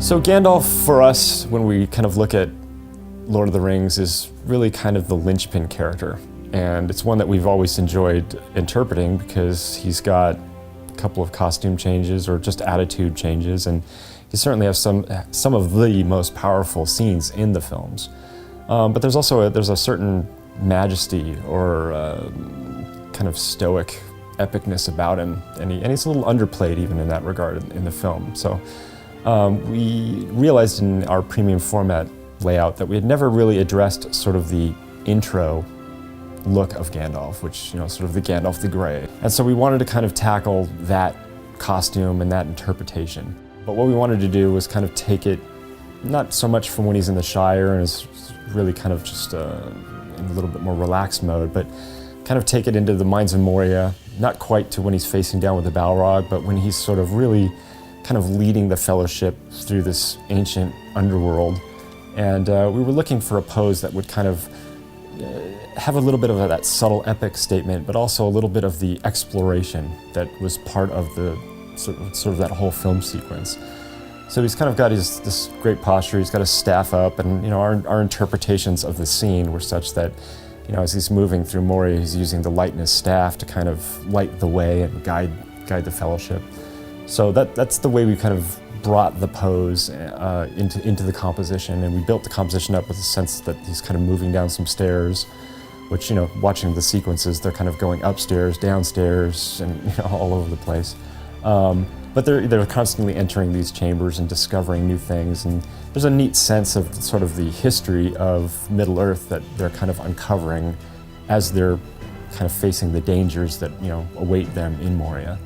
So Gandalf, for us, when we kind of look at Lord of the Rings, is really kind of the linchpin character. And it's one that we've always enjoyed interpreting because he's got a couple of costume changes or just attitude changes, and he certainly has some of the most powerful scenes in the films. But there's also a certain majesty or kind of stoic epicness about him, and he's a little underplayed even in that regard in the film. So we realized in our premium format layout that we had never really addressed sort of the intro look of Gandalf, which, sort of the Gandalf the Grey. And so we wanted to kind of tackle that costume and that interpretation. But what we wanted to do was kind of take it, not so much from when he's in the Shire and is really kind of just in a little bit more relaxed mode, but kind of take it into the Mines of Moria, not quite to when he's facing down with the Balrog, but when he's sort of really kind of leading the Fellowship through this ancient underworld. And we were looking for a pose that would kind of have a little bit of that subtle epic statement, but also a little bit of the exploration that was part of the sort of that whole film sequence. So he's kind of got this great posture, he's got his staff up, and our interpretations of the scene were such that as he's moving through Moria, he's using the light in his staff to kind of light the way and guide the Fellowship. So that's the way we kind of brought the pose into the composition, and we built the composition up with the sense that he's kind of moving down some stairs, which, watching the sequences, they're kind of going upstairs, downstairs, and all over the place. But they're constantly entering these chambers and discovering new things, and there's a neat sense of sort of the history of Middle-earth that they're kind of uncovering as they're kind of facing the dangers that await them in Moria.